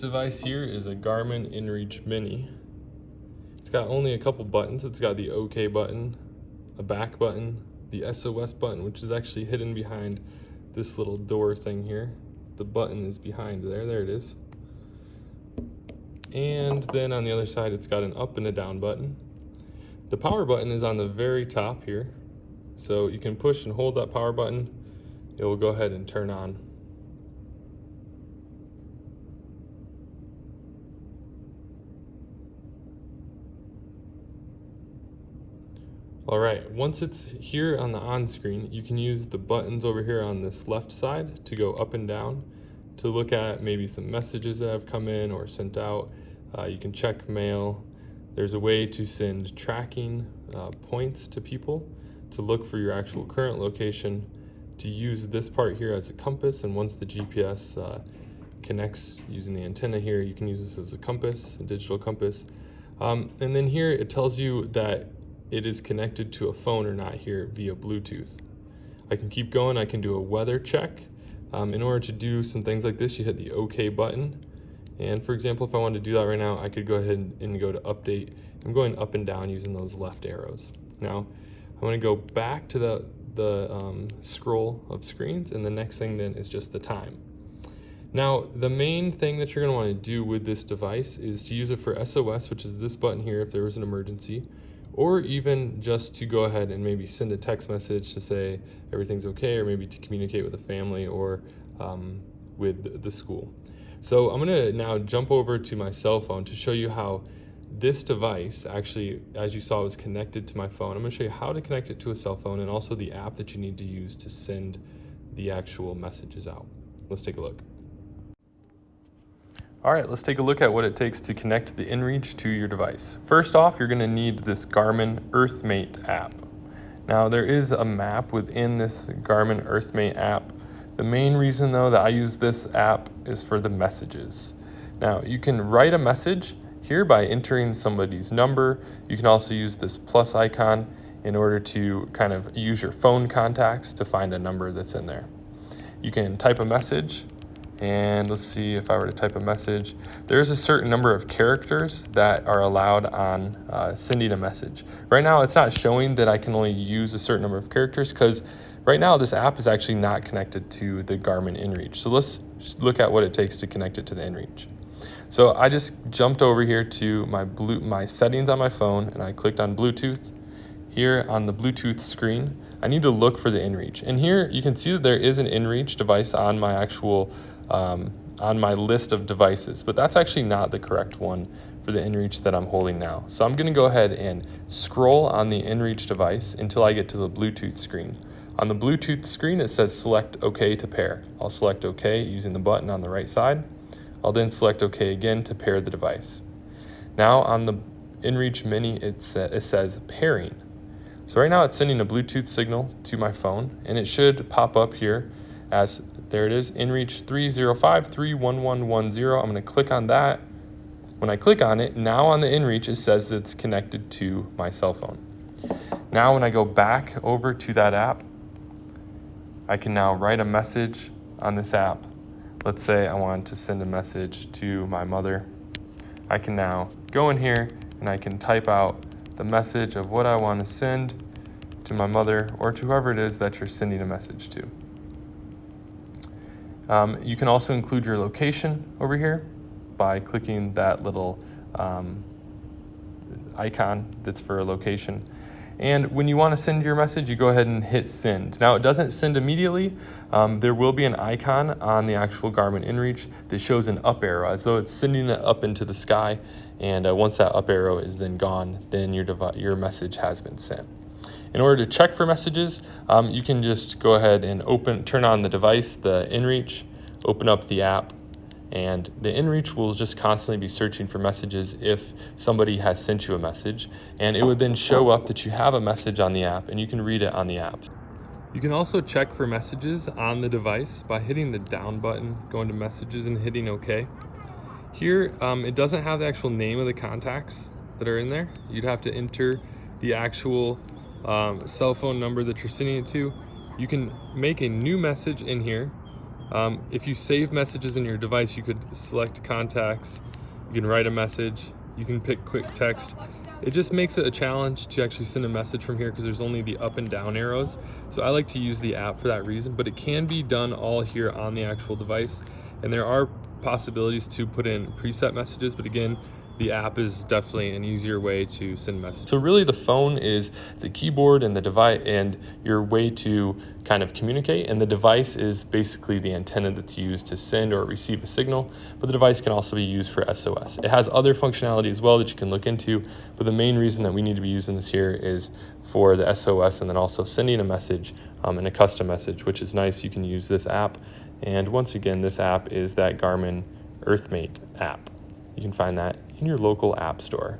Device here is a Garmin InReach Mini. It's got only a couple buttons. It's got the OK button, a back button, the SOS button, which is actually hidden behind this little door thing here. The button is behind there it is. And then on the other side, it's got an up and a down button. The power button is on the very top here. So you can push and hold that power button. It will go ahead and turn on. All right, once it's here on the on screen, you can use the buttons over here on this left side to go up and down to look at maybe some messages that have come in or sent out. You can check mail. There's a way to send tracking points to people to look for your actual current location, to use this part here as a compass, and once the GPS connects using the antenna here, you can use this as a compass, a digital compass. And then here it tells you that it is connected to a phone or not here via Bluetooth. I can keep going. I can do a weather check. In order to do some things like this, you hit the OK button. And for example, if I wanted to do that right now, I could go ahead and go to update. I'm going up and down using those left arrows. Now, I'm going to go back to the scroll of screens, and the next thing then is just the time. Now, the main thing that you're going to want to do with this device is to use it for SOS, which is this button here if there was an emergency, or even just to go ahead and maybe send a text message to say everything's okay, or maybe to communicate with a family or with the school. So I'm gonna now jump over to my cell phone to show you how this device actually, as you saw, was connected to my phone. I'm gonna show you how to connect it to a cell phone and also the app that you need to use to send the actual messages out. Let's take a look. All right, let's take a look at what it takes to connect the InReach to your device. First off, you're gonna need this Garmin EarthMate app. Now, there is a map within this Garmin EarthMate app. The main reason though that I use this app is for the messages. Now, you can write a message here by entering somebody's number. You can also use this plus icon in order to kind of use your phone contacts to find a number that's in there. You can type a message. And let's see, if I were to type a message, there's a certain number of characters that are allowed on sending a message. Right now, it's not showing that I can only use a certain number of characters because right now this app is actually not connected to the Garmin InReach. So let's look at what it takes to connect it to the InReach. So I just jumped over here to my settings on my phone, and I clicked on Bluetooth. Here on the Bluetooth screen, I need to look for the InReach. And here you can see that there is an InReach device on my actual on my list of devices, but that's actually not the correct one for the InReach that I'm holding now. So I'm gonna go ahead and scroll on the InReach device until I get to the Bluetooth screen. On the Bluetooth screen, it says select OK to pair. I'll select OK using the button on the right side. I'll then select OK again to pair the device. Now on the InReach Mini, it says pairing. So right now it's sending a Bluetooth signal to my phone, and it should pop up here as, there it is, InReach 305-31110. I'm gonna click on that. When I click on it, now on the InReach, it says that it's connected to my cell phone. Now when I go back over to that app, I can now write a message on this app. Let's say I want to send a message to my mother. I can now go in here and I can type out the message of what I want to send to my mother or to whoever it is that you're sending a message to. You can also include your location over here by clicking that little icon that's for a location. And when you want to send your message, you go ahead and hit send. Now, it doesn't send immediately. There will be an icon on the actual Garmin InReach that shows an up arrow, as though it's sending it up into the sky. And once that up arrow is then gone, then your message has been sent. In order to check for messages, you can just go ahead and turn on the device, the InReach, open up the app, and the InReach will just constantly be searching for messages if somebody has sent you a message, and it would then show up that you have a message on the app, and you can read it on the app. You can also check for messages on the device by hitting the down button, going to messages and hitting OK. Here, it doesn't have the actual name of the contacts that are in there. You'd have to enter the actual cell phone number that you're sending it to. You can make a new message in here If you save messages in your device, you could select contacts, you can write a message, you can pick quick text. It just makes it a challenge to actually send a message from here because there's only the up and down arrows. So I like to use the app for that reason, but it can be done all here on the actual device. And there are possibilities to put in preset messages, but again, the app is definitely an easier way to send messages. So really the phone is the keyboard and the device and your way to kind of communicate, and the device is basically the antenna that's used to send or receive a signal, but the device can also be used for SOS. It has other functionality as well that you can look into, but the main reason that we need to be using this here is for the SOS and then also sending a message and a custom message, which is nice. You can use this app, and once again, this app is that Garmin EarthMate app. You can find that in your local app store.